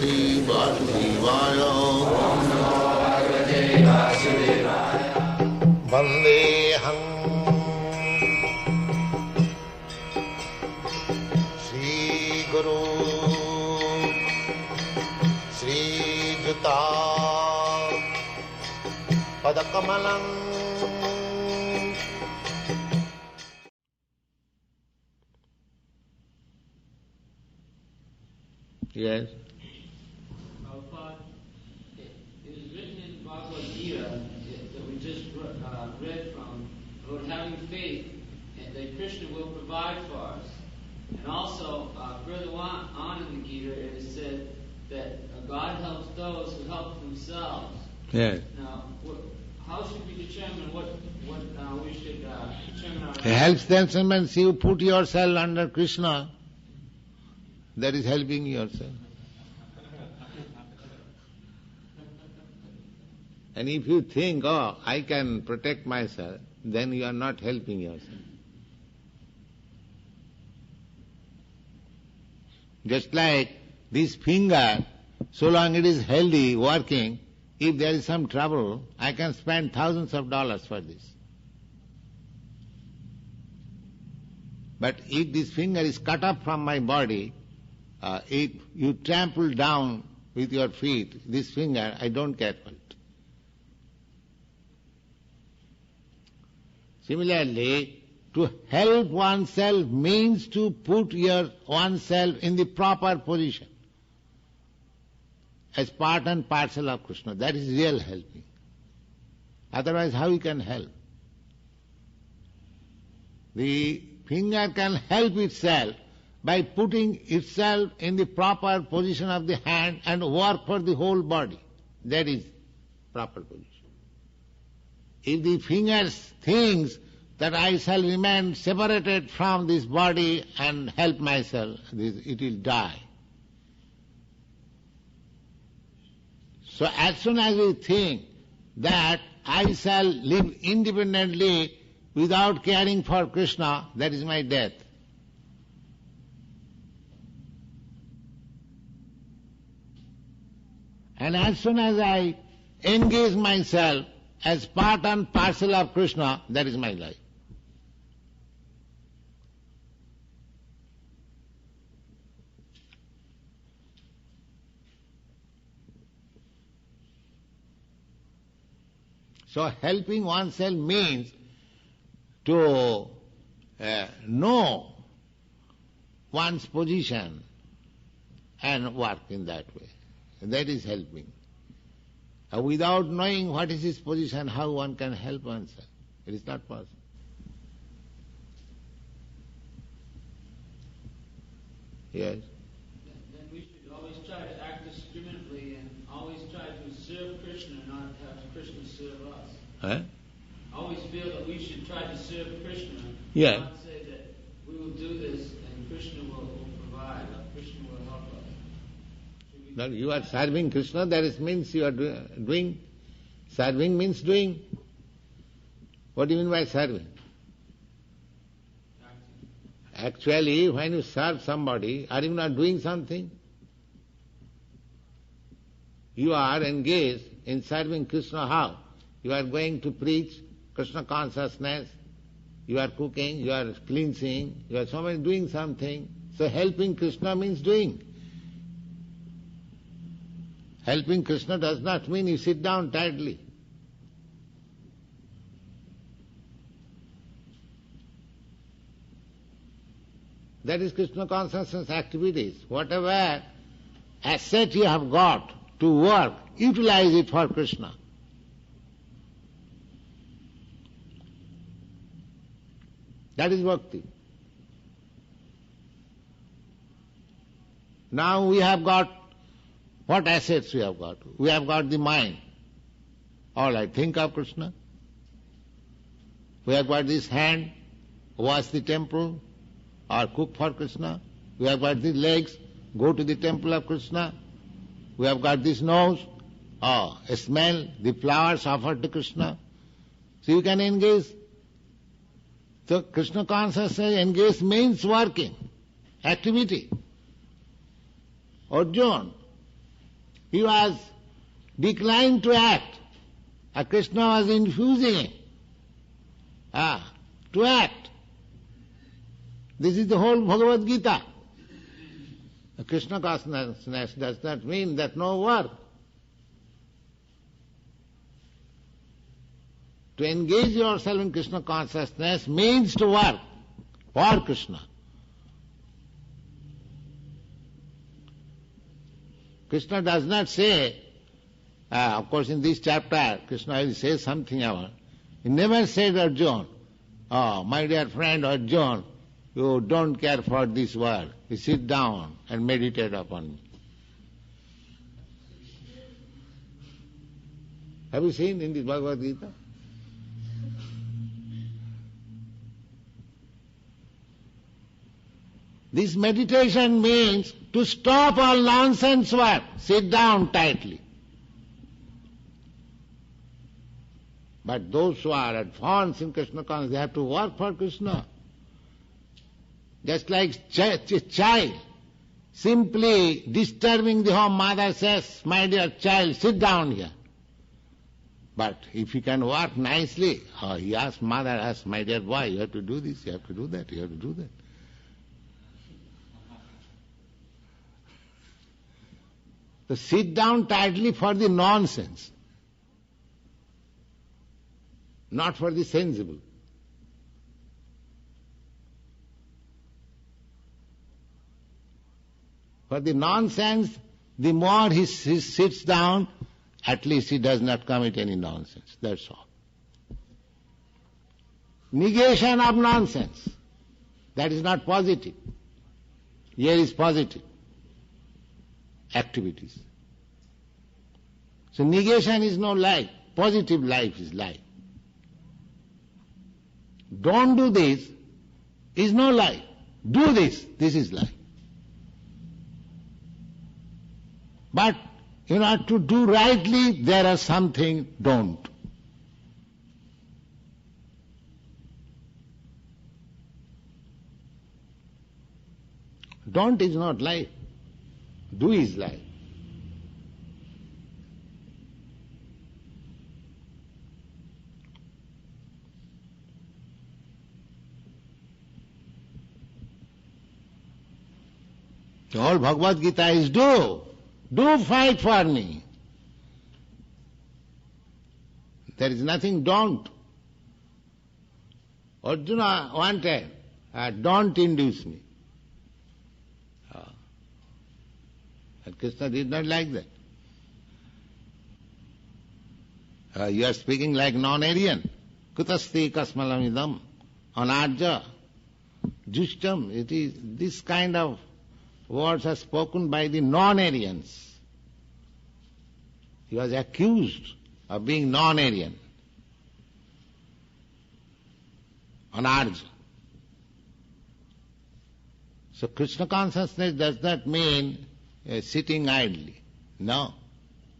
Bhagavate Vasudevaya. Vandeham Sri Guru Sri Juta Padakamalam. Yes. Prabhupada, it is written in Bhagavad Gita that we just read from about having faith and that Krishna will provide for us. And also, further on in the Gita, it is said that God helps those who help themselves. Yes. Now, how should we determine what we should determine our... Helps themselves means you put yourself under Krishna. That is helping yourself. And if you think, oh, I can protect myself, then you are not helping yourself. Just like this finger, so long it is healthy, working, if there is some trouble, I can spend thousands of dollars for this. But if this finger is cut off from my body, if you trample down with your feet, this finger, I don't care for it. Similarly, to help oneself means to put oneself in the proper position as part and parcel of Krishna. That is real helping. Otherwise, how you can help? The finger can help itself by putting itself in the proper position of the hand and work for the whole body. That is proper position. If the finger thinks that I shall remain separated from this body and help myself, it will die. So as soon as we think that I shall live independently without caring for Krishna, that is my death. And as soon as I engage myself as part and parcel of Krishna, that is my life. So helping oneself means to know one's position and work in that way. That is helping. Without knowing what is his position, how one can help oneself? It is not possible. Yes? Then we should always try to act discriminately and always try to serve Krishna, not have Krishna serve us. Huh? Always feel that we should try to serve Krishna, Yeah. not say that we will do this and Krishna will provide, or Krishna will help us. No, you are serving Krishna, that means you are doing. Serving means doing. What do you mean by serving? Actually, when you serve somebody, are you not doing something? You are engaged in serving Krishna how? You are going to preach Krishna consciousness, you are cooking, you are cleansing, you are doing something. So helping Krishna means doing. Helping Krishna does not mean you sit down tiredly. That is Krishna consciousness activities. Whatever asset you have got to work, utilize it for Krishna. That is bhakti. Now we have got, what assets we have got? We have got the mind. All right, think of Krishna. We have got this hand, wash the temple or cook for Krishna. We have got these legs, go to the temple of Krishna. We have got this nose, smell the flowers offered to Krishna. So you can engage. So Krishna consciousness engage means working, activity. Arjuna, He was declined to act. Krishna was infusing him to act. This is the whole Bhagavad Gita. Krishna consciousness does not mean that no work. To engage yourself in Krishna consciousness means to work for Krishna. Krishna does not say, of course in this chapter, Krishna will say something about, he never said Arjuna, oh, my dear friend Arjuna, you don't care for this world. You sit down and meditate upon me. Have you seen in the Bhagavad Gita? This meditation means to stop all nonsense work. Sit down tightly. But those who are advanced in Krishna consciousness, they have to work for Krishna. Just like a child, simply disturbing the home, mother says, my dear child, sit down here. But if he can work nicely, he asks, mother asks, my dear boy, you have to do this, you have to do that, you have to do that. So sit down tightly for the nonsense, not for the sensible. For the nonsense, the more he sits down, at least he does not commit any nonsense. That's all. Negation of nonsense, that is not positive. Here is positive activities. So negation is no life. Positive life is life. Don't do this is no life. Do this is life. But in order to do rightly, there are something don't. Don't is not life. Do is life. The whole Bhagavad Gita is do. Do fight for me. There is nothing don't. Arjuna wanted, don't induce me. And Krishna did not like that. You are speaking like non-Aryan. Kutasti kasmalamidam. Anarja. Jushtam. It is this kind of words are spoken by the non-Aryans. He was accused of being non-Aryan. Anarja. So Krishna consciousness does not mean sitting idly. No.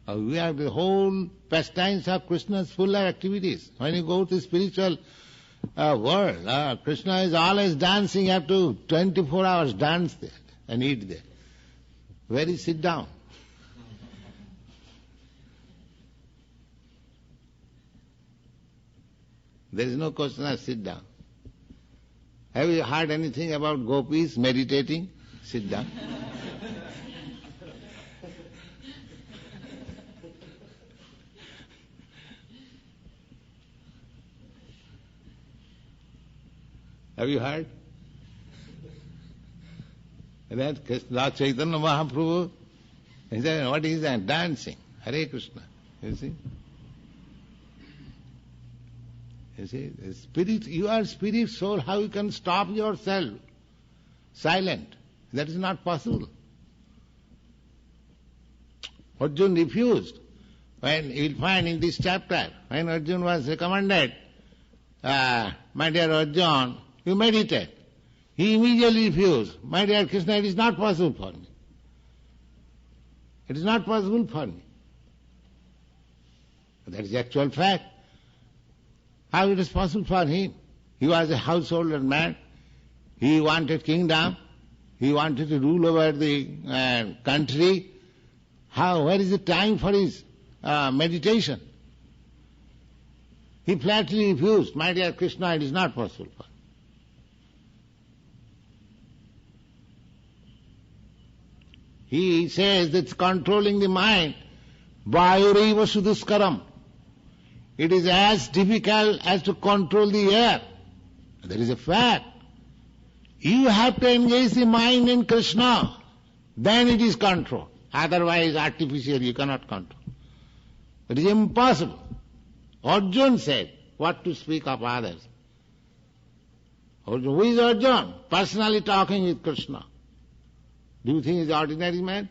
We have the whole pastimes of Krishna's full of activities. When you go to spiritual world, Krishna is always dancing. You have to 24 hours dance there and eat there. Where is sit down? There is no question of sit down. Have you heard anything about gopis meditating? Sit down. Have you heard? That Krishna Chaitanya Mahaprabhu, he said, what is that? Dancing. Hare Krishna. You see? You see, the spirit, you are spirit soul, how you can stop yourself silent? That is not possible. Arjuna refused. When you will find in this chapter, when Arjuna was recommended, my dear Arjuna, you meditate. He immediately refused. My dear Krishna, it is not possible for me. It is not possible for me. That is the actual fact. How it is possible for him? He was a householder man. He wanted kingdom. He wanted to rule over the country. Where is the time for his meditation? He flatly refused. My dear Krishna, it is not possible for him. He says that controlling the mind, vayureva suduskaram. It is as difficult as to control the air. That is a fact. You have to engage the mind in Krishna, then it is control. Otherwise, artificial, you cannot control. It is impossible. Arjuna said, what to speak of others? Arjuna, who is Arjuna? Personally talking with Krishna. Do you think he is an ordinary man?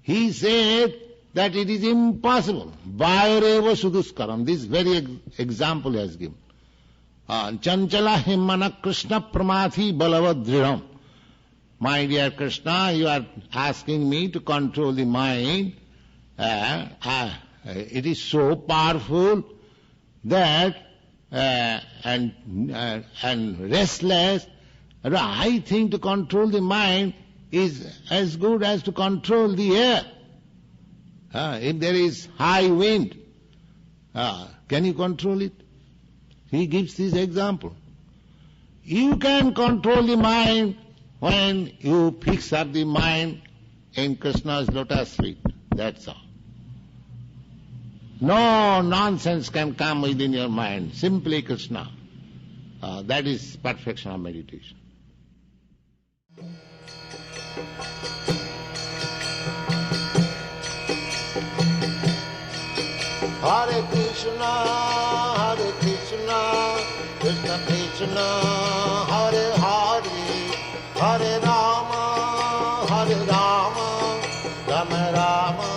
He said that it is impossible. Vayureva suduskaram. This very example he has given. Chanchala himmana Krishna pramathi balavadridham. My dear Krishna, you are asking me to control the mind. It is so powerful that and restless. I think to control the mind is as good as to control the air. If there is high wind, can you control it? He gives this example. You can control the mind when you fix up the mind in Krishna's lotus feet. That's all. No nonsense can come within your mind. Simply Krishna. That is perfection of meditation. Hare Krishna, Krishna Krishna, Hare Hare, Hare Rama, Rama Rama.